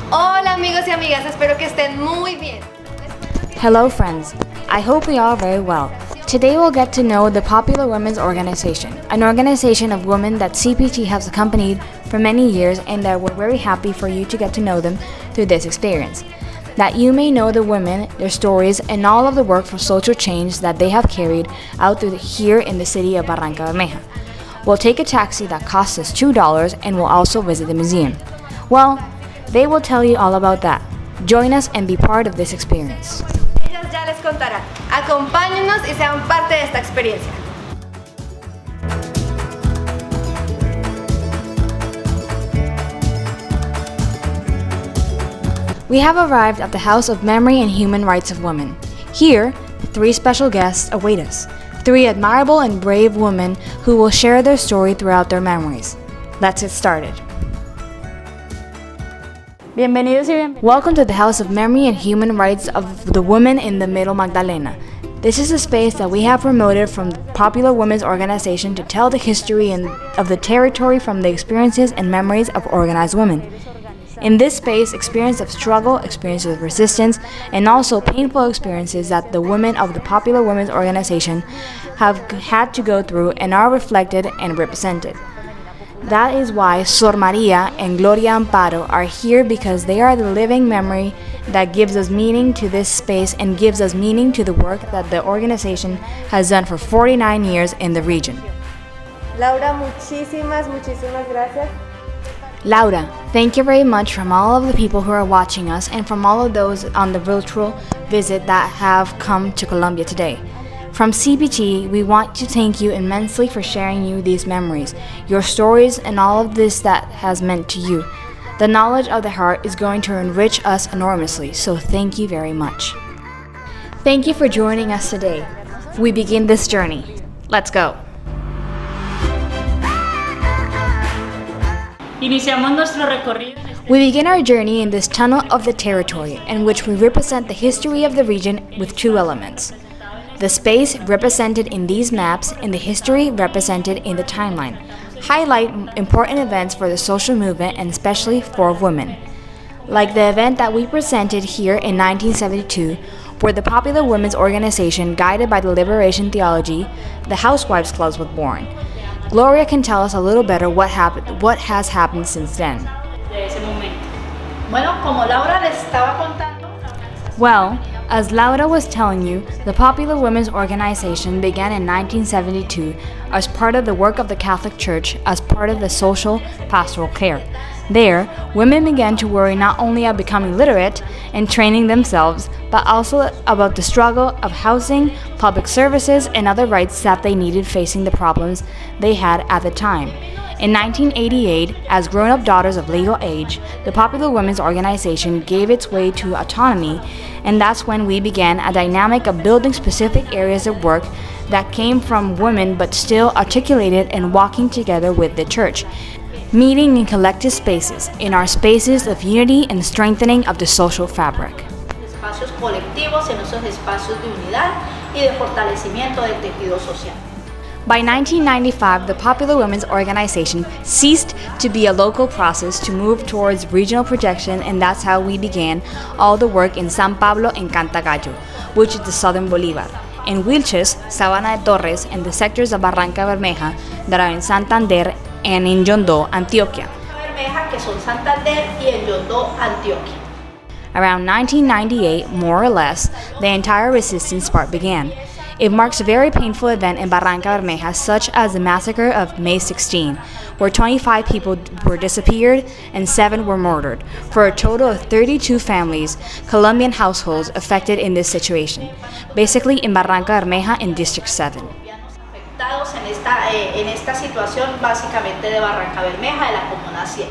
Hola amigos y amigas, espero que estén muy bien. Hello friends, I hope we are very well. Today we'll get to know the Popular Women's Organization, an organization of women that CPT has accompanied for many years and that we're very happy for you to get to know them through this experience. That you may know the women, their stories, and all of the work for social change that they have carried out here in the city of Barrancabermeja. We'll take a taxi that costs us $2 and we'll also visit the museum. Well, they will tell you all about that. Join us and be part of this experience. Ellas ya les contarán. Acompáñennos y sean parte de esta experiencia. We have arrived at the House of Memory and Human Rights of Women. Here, 3 special guests await us. 3 admirable and brave women who will share their story throughout their memories. Let's get started. Bienvenidos y bienvenidas. Welcome to the House of Memory and Human Rights of the Women in the Middle Magdalena. This is a space that we have promoted from the Popular Women's Organization to tell the history of the territory from the experiences and memories of organized women. In this space, experience of struggle, experiences of resistance, and also painful experiences that the women of the Popular Women's Organization have had to go through and are reflected and represented. That is why Sor Maria and Gloria Amparo are here, because they are the living memory that gives us meaning to this space and gives us meaning to the work that the organization has done for 49 years in the region. Laura, muchísimas gracias. Laura, thank you very much from all of the people who are watching us and from all of those on the virtual visit that have come to Colombia today. From CPT, we want to thank you immensely for sharing you these memories, your stories, and all of this that has meant to you. The knowledge of the heart is going to enrich us enormously, so thank you very much. Thank you for joining us today. We begin this journey. Let's go. Iniciamos nuestro recorrido. We begin our journey in this tunnel of the territory, in which we represent the history of the region with 2 elements. The space represented in these maps and the history represented in the timeline highlight important events for the social movement and especially for women. Like the event that we presented here in 1972, where the Popular Women's Organization, guided by the liberation theology, the Housewives Club was born. Gloria can tell us a little better what has happened since then. De ese momento. Bueno, como Laura les estaba contando. Well, as Laura was telling you, the Popular Women's Organization began in 1972 as part of the work of the Catholic Church as part of the social pastoral care. There, women began to worry not only about becoming literate and training themselves, but also about the struggle of housing, public services, and other rights that they needed facing the problems they had at the time. In 1988, as grown-up daughters of legal age, the Popular Women's Organization gave its way to autonomy, and that's when we began a dynamic of building specific areas of work that came from women but still articulated and walking together with the church, meeting in collective spaces, in our spaces of unity and strengthening of the social fabric. Espacios colectivos, en esos espacios de unidad y de fortalecimiento del tejido social. By 1995, the Popular Women's Organization ceased to be a local process to move towards regional projection, and that's how we began all the work in San Pablo and Cantagallo, which is the southern Bolívar, in Wilches, Sabana de Torres, and the sectors of Barrancabermeja that are in Santander and in Yondó, Antioquia. Barrancabermeja, que son Santander y en Yondó, Antioquia. Around 1998, more or less, the entire resistance part began. It marks a very painful event in Barrancabermeja, such as the massacre of May 16, where 25 people were disappeared and 7 were murdered, for a total of 32 families, Colombian households affected in this situation, basically in Barrancabermeja in District 7. Afectados en esta situación básicamente de Barrancabermeja, de la Comuna 7.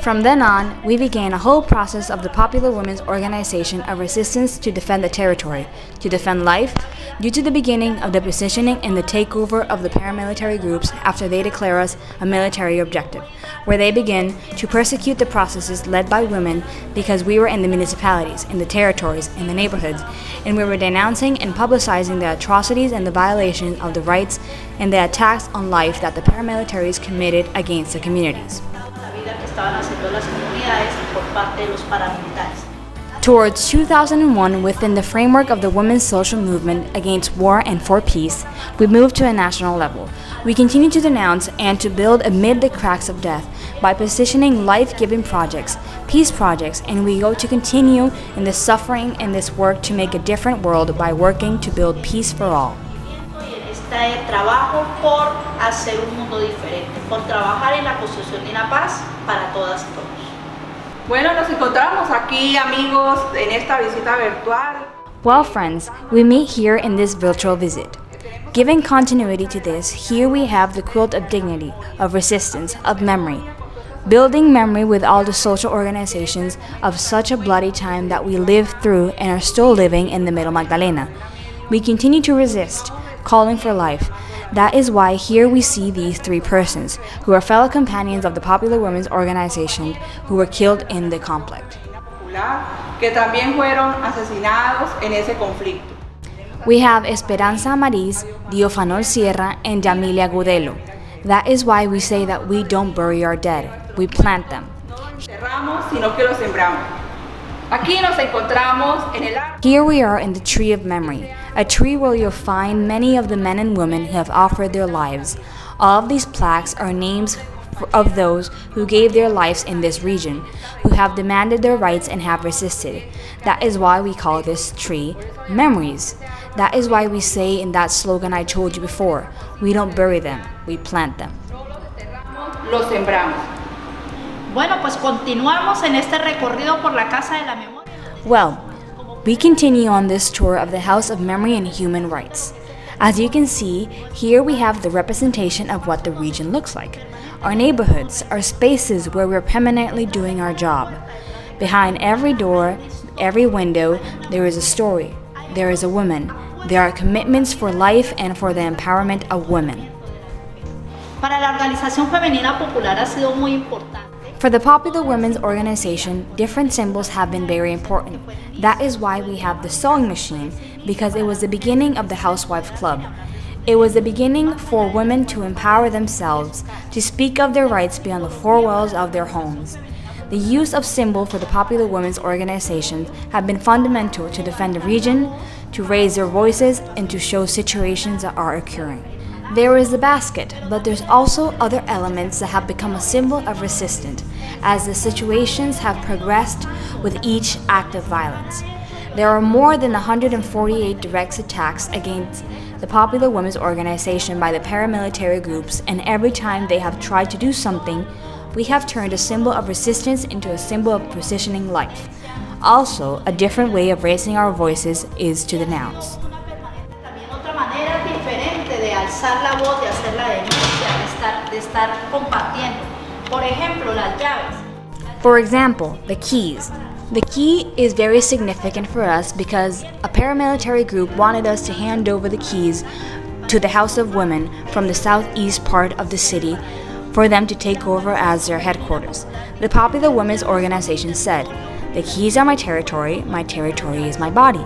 From then on, we began a whole process of the Popular Women's Organization of resistance to defend the territory, to defend life, due to the beginning of the positioning and the takeover of the paramilitary groups after they declare us a military objective, where they begin to persecute the processes led by women because we were in the municipalities, in the territories, in the neighborhoods, and we were denouncing and publicizing the atrocities and the violation of the rights and the attacks on life that the paramilitaries committed against the communities. vida que estaban haciendo las comunidades por parte de los paramilitares. Towards 2001, within the framework of the women's social movement against war and for peace, we moved to a national level. We continue to denounce and to build amid the cracks of death by positioning life-giving projects, peace projects, and we go to continue in this suffering and this work to make a different world by working to build peace for all. Este trabajo por hacer un mundo diferente, por trabajar en la construcción de una paz para todas y todos. Bueno, nos encontramos aquí, amigos, en esta visita virtual. Well, friends, we meet here in this virtual visit. Giving continuity to this, here we have the quilt of dignity, of resistance, of memory. Building memory with all the social organizations of such a bloody time that we lived through and are still living in the Middle Magdalena. We continue to resist, calling for life. That is why here we see these three persons, who are fellow companions of the Popular Women's Organization, who were killed in the conflict. Que también fueron asesinados en ese conflicto. We have Esperanza Amariz, Diofanol Sierra, and Yamilia Gudelo. That is why we say that we don't bury our dead, we plant them. Cerramos, sino que los sembramos. Aquí nos encontramos en el árbol. Here we are in the tree of memory, a tree where you'll find many of the men and women who have offered their lives. All of these plaques are names of those who gave their lives in this region, who have demanded their rights and have resisted. That is why we call this tree Memories. That is why we say in that slogan I told you before, we don't bury them, we plant them. Los sembramos. Bueno, pues continuamos en este recorrido por la Casa de la Memoria. Well, we continue on this tour of the House of Memory and Human Rights. As you can see, here we have the representation of what the region looks like. Our neighborhoods, our spaces where we're permanently doing our job. Behind every door, every window, there is a story, there is a woman. There are commitments for life and for the empowerment of women. Para la Organización Femenina Popular ha sido muy importante. For the Popular Women's Organization, different symbols have been very important. That is why we have the sewing machine, because it was the beginning of the Housewife Club. It was the beginning for women to empower themselves, to speak of their rights beyond the four walls of their homes. The use of symbol for the Popular Women's Organizations have been fundamental to defend the region, to raise their voices, and to show situations that are occurring. There is the basket, but there's also other elements that have become a symbol of resistance as the situations have progressed with each act of violence. There are more than 148 direct attacks against the Popular Women's Organization by the paramilitary groups, and every time they have tried to do something, we have turned a symbol of resistance into a symbol of positioning life. Also, a different way of raising our voices is to denounce. De alzar la voz, de hacer la denuncia, de estar compartiendo. Por ejemplo, las llaves. For example, the keys. The key is very significant for us because a paramilitary group wanted us to hand over the keys to the House of Women from the southeast part of the city for them to take over as their headquarters. The Popular Women's Organization said, "The keys are my territory is my body."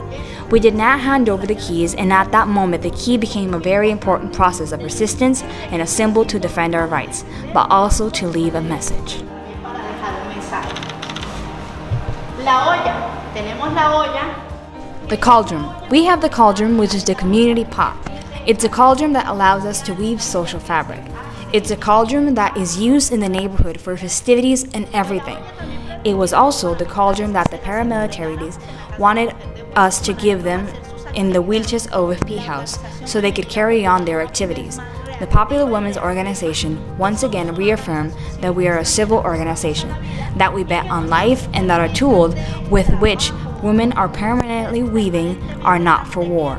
We did not hand over the keys, and at that moment the key became a very important process of resistance and a symbol to defend our rights, but also to leave a message. Para dejar un mensaje. La olla. Tenemos la olla. The cauldron. We have the cauldron, which is the community pot. It's a cauldron that allows us to weave social fabric. It's a cauldron that is used in the neighborhood for festivities and everything. It was also the cauldron that the paramilitaries wanted us to give them in the Wilches OFP house so they could carry on their activities. The Popular Women's Organization once again reaffirmed that we are a civil organization, that we bet on life, and that our tools with which women are permanently weaving are not for war.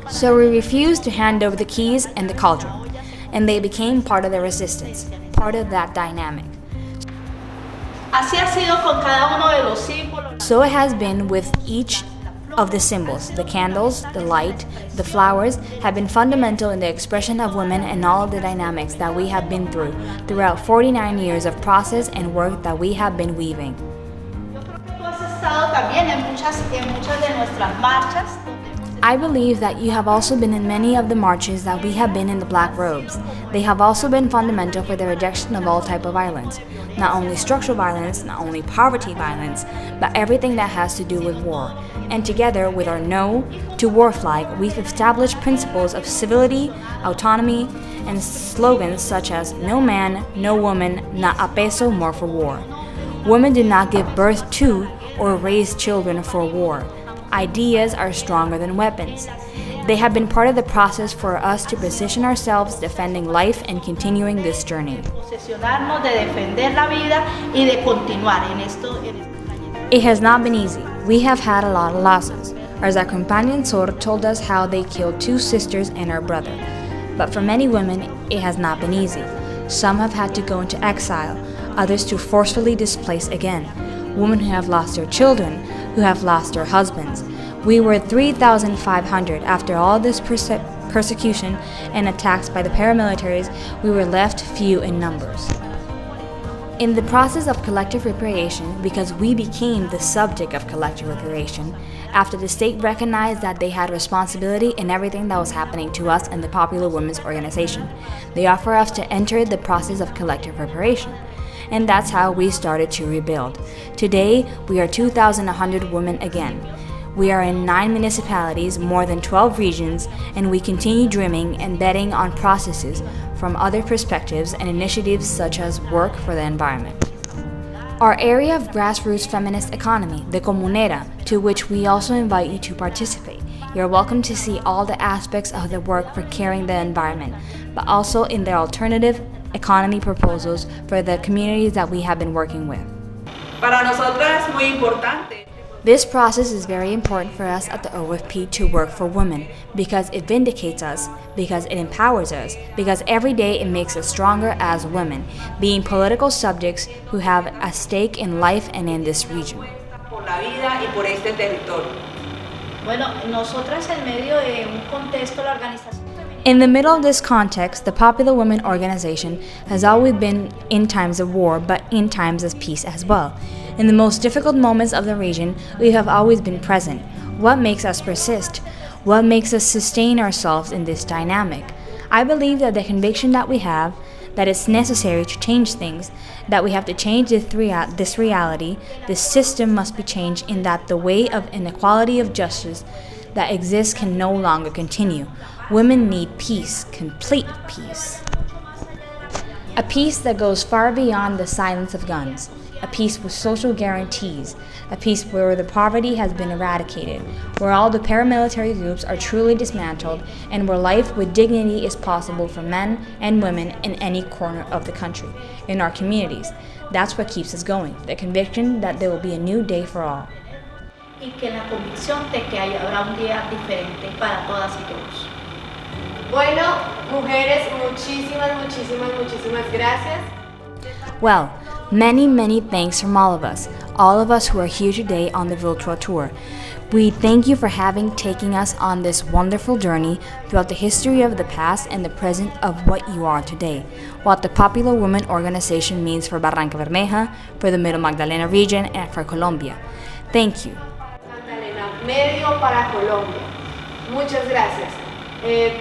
So we refused to hand over the keys and the cauldron, and they became part of the resistance, part of that dynamic. Así ha sido con cada uno de los símbolos. So it has been with each of the symbols. The candles, the light, the flowers have been fundamental in the expression of women and all of the dynamics that we have been through throughout 49 years of process and work that we have been weaving. Tú has estado también en muchas de nuestras marchas. I believe that you have also been in many of the marches that we have been in the black robes. They have also been fundamental for the rejection of all type of violence. Not only structural violence, not only poverty violence, but everything that has to do with war. And together with our No to War flag, we've established principles of civility, autonomy, and slogans such as no man, no woman, not a peso more for war. Women do not give birth to or raise children for war. Ideas are stronger than weapons. They have been part of the process for us to position ourselves defending life and continuing this journey. Posesionarnos de defender la vida y de continuar en esto. It has not been easy. We have had a lot of losses. As our companion Sor told us how they killed 2 sisters and her brother. But for many women, it has not been easy. Some have had to go into exile, others to forcefully displace again. Women who have lost their children, who have lost their husbands. We were 3,500 after all this persecution and attacks by the paramilitaries. We were left few in numbers. In the process of collective reparation, because we became the subject of collective reparation, after the state recognized that they had responsibility in everything that was happening to us and the Popular Women's Organization, they offered us to enter the process of collective reparation. And that's how we started to rebuild. Today, we are 2,100 women again. We are in 9 municipalities, more than 12 regions, and we continue dreaming and betting on processes from other perspectives and initiatives such as work for the environment. Our area of grassroots feminist economy, the Comunera, to which we also invite you to participate. You're welcome to see all the aspects of the work for caring the environment, but also in the alternative economy proposals for the communities that we have been working with. Para nosotras es muy importante. This process is very important for us at the OFP to work for women because it vindicates us, because it empowers us, because every day it makes us stronger as women, being political subjects who have a stake in life and in this region. Por la vida y por este territorio. Bueno, nosotras en medio de un contexto, la organización. In the middle of this context, the Popular Women Organization has always been in times of war, but in times of peace as well. In the most difficult moments of the region, we have always been present. What makes us persist? What makes us sustain ourselves in this dynamic? I believe that the conviction that we have, that it's necessary to change things, that we have to change this reality, this system must be changed in that the way of inequality of justice that exists can no longer continue. Women need peace, complete peace. A peace that goes far beyond the silence of guns. A peace with social guarantees. A peace where the poverty has been eradicated, where all the paramilitary groups are truly dismantled, and where life with dignity is possible for men and women in any corner of the country, in our communities. That's what keeps us going, the conviction that there will be a new day for all. Y que la convicción de que habrá un día diferente para todas y todos. Bueno, mujeres, muchísimas gracias. Well, many thanks from all of us who are here today on the virtual tour. We thank you for taking us on this wonderful journey throughout the history of the past and the present of what you are today, what the Popular Women Organization means for Barrancabermeja, for the Middle Magdalena region, and for Colombia. Thank you. Magdalena, medio para Colombia. Muchas gracias.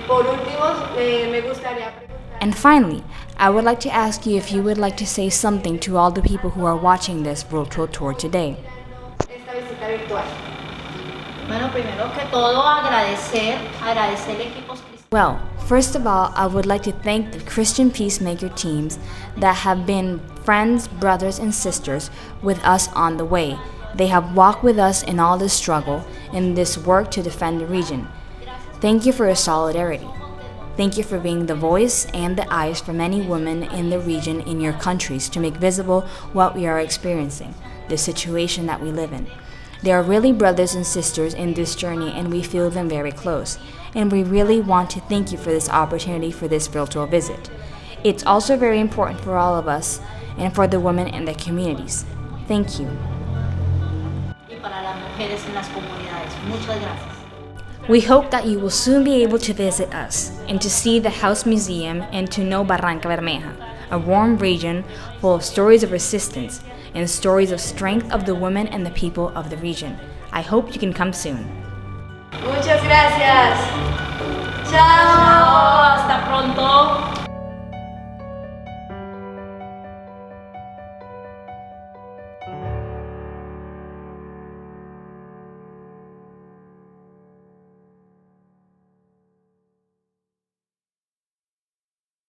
Por último, me gustaría preguntar. And finally, I would like to ask you if you would like to say something to all the people who are watching this virtual tour today. Esta visita virtual. Bueno, primero que todo agradecer equipos cristianos. Well, first of all, I would like to thank the Christian Peacemaker teams that have been friends, brothers, and sisters with us on the way. They have walked with us in all this struggle, in this work to defend the region. Thank you for your solidarity. Thank you for being the voice and the eyes for many women in the region in your countries to make visible what we are experiencing, the situation that we live in. They are really brothers and sisters in this journey, and we feel them very close. And we really want to thank you for this opportunity for this virtual visit. It's also very important for all of us and for the women in the communities. Thank you. Y para las mujeres en las comunidades. Muchas gracias. We hope that you will soon be able to visit us and to see the House Museum and to know Barrancabermeja, a warm region full of stories of resistance and stories of strength of the women and the people of the region. I hope you can come soon. Muchas gracias. Gracias. Chao. Chao, hasta pronto.